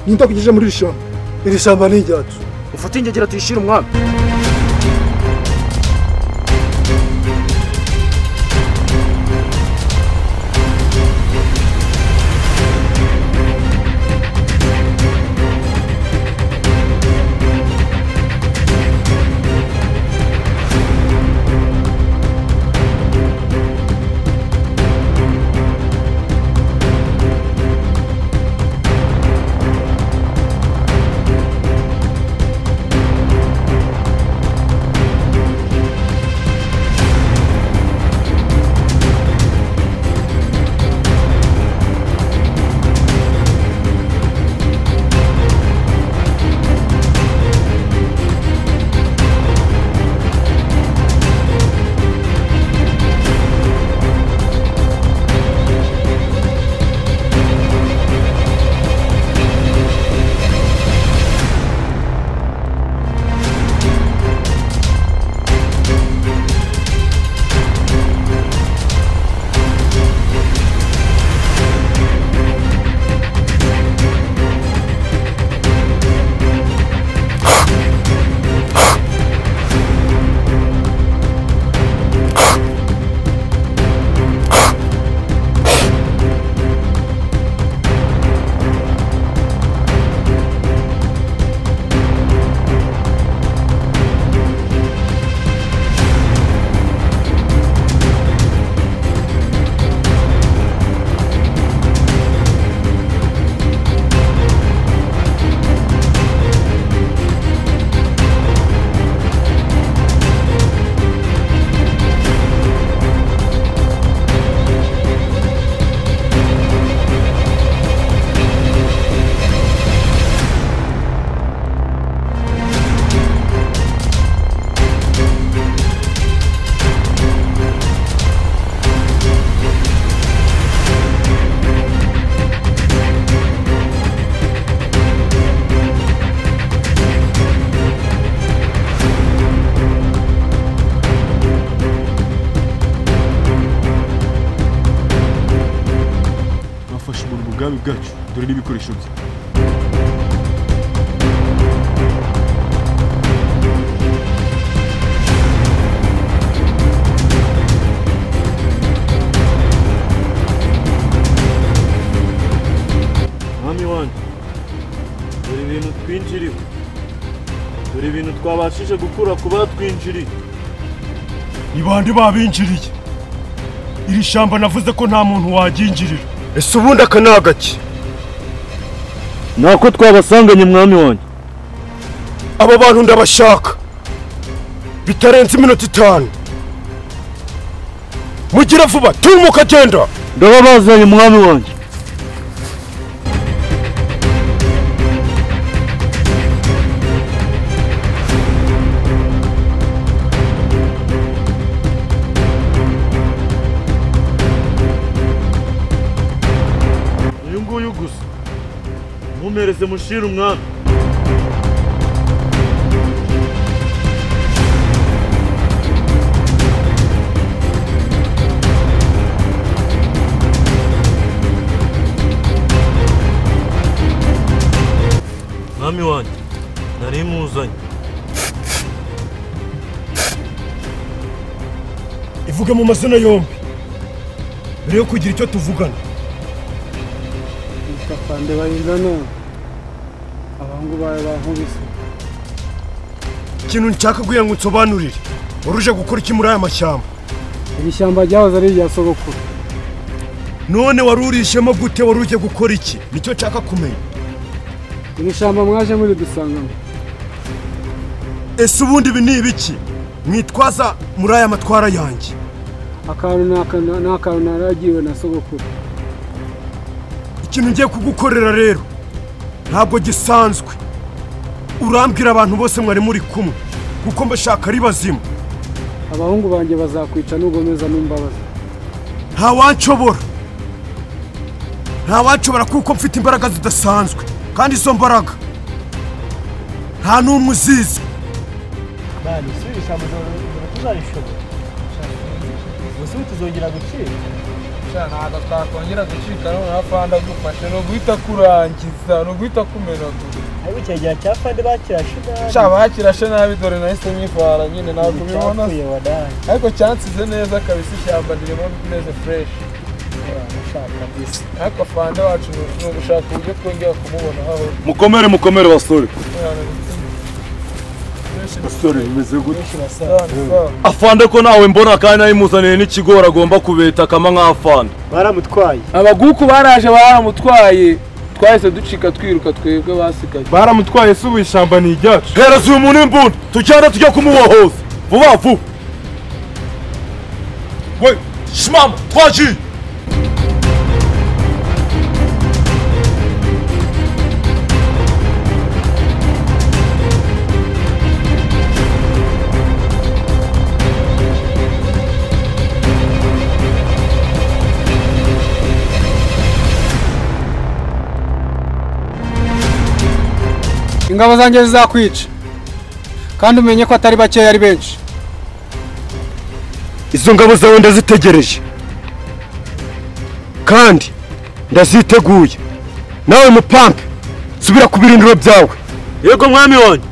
nintakugije muri ishyamba. Iri shyamba ni iryacu. Ufate ingegera tuyishire umwami. ubwami bwacu dore n'ibikoresho bye. Mwami wanjye, dore ibintu twinjiriwe, dore ibintu twabashije gukura ku batwinjiriye. Ni bande babinjiriye? Iri shamba navuze ko nta muntu waginjirira. Ese ubundi akanagaki? Nako twabasanganye mwami wanjye. Aba bantu ndabashaka. Bitarenze iminota 5. Mugira vuba, tumuka genda. Ndababazanye mwami wanjye. Mumereze mushira umwami. Mwami wanjye, nari muzanye. Ivuge mu mazina yombi mbere yo kugira icyo tuvugana. Afande bayingana abangu bawe bankubise. Ikintu nshaka kugira ngo nsobanurire, waruje gukora iki muri aya mashyamba? Iri shyamba ryahoze ari irya sogokuru. None warurishemo gute? Waruje gukora iki? Nicyo nshaka kumenya. Iri shyamba mwaje muri dusangamo. Ese ubundi ibi ni ibiki mwitwaza muri aya matwara yanjye? Akantu naragiwe na sogokuru. Ikintu ngiye kugukorera rero ntabwo gisanzwe. Urambwira abantu bose mwari muri kumwe kuko mbashaka ari bazima. Abahungu banjye bazakwica n'ugomeza n'imbabazi. Nta wanshobora kuko mfite imbaraga zidasanzwe, kandi izo mbaraga nta n'umwe uzizi. Bani subisha mu tuzarishobora. Musi tuzongera gucira. ntabwo twakongera gucika noneho afande agufashe ni uguhita kurangiza ni uguhita kumenagura ariko icyo gihe cya afande bakirashe nabi bakirashe nabi dore nahise nyivara nyine ntabwo ubibona ariko cyansize neza kabisa ishyamba ririmo rimeze fureshi ariko afande wacu ni ugushaka uburyo twongera kumubonaho mukomere basore basore bimeze gute afande ko nawe mbona kandi nayimuzaniye n'ikigori agomba kubeta kama nk'afande baramutwaye abaguku baraje baramutwaye twahise ducika twiruka twebwe basigaye baramutwaye se ubu ishyamba ni iryacu hereza uyu muntu imbunda tujyane tujya kumubohoza vuba vuba we shimama twagiye ingabo zanjye zizakwica kandi umenye ko atari bakeya ari benshi. izo ngabo zawe ndazitegereje kandi ndaziteguye nawe mupampe subira ku birindiro byawe. yego mwami wanjye.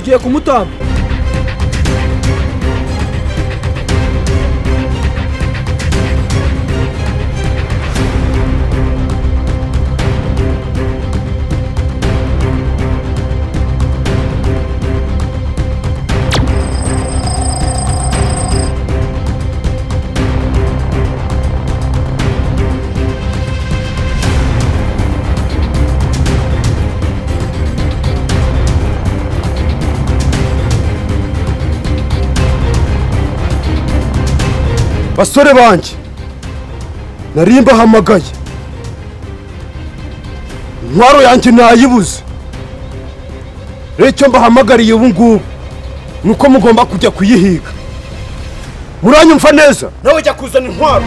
tugiye kumutamba. basore banjye nari mbahamagaye intwaro yanjye nayibuze rero icyo mbahamagariye ubu ngubu nuko mugomba kujya kuyihiga. muranyumva neza? nawe jya kuzana intwaro.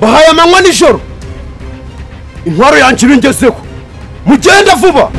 bahaye amanywa nijoro intwaro yanjye ibingezeho mugenda vuba.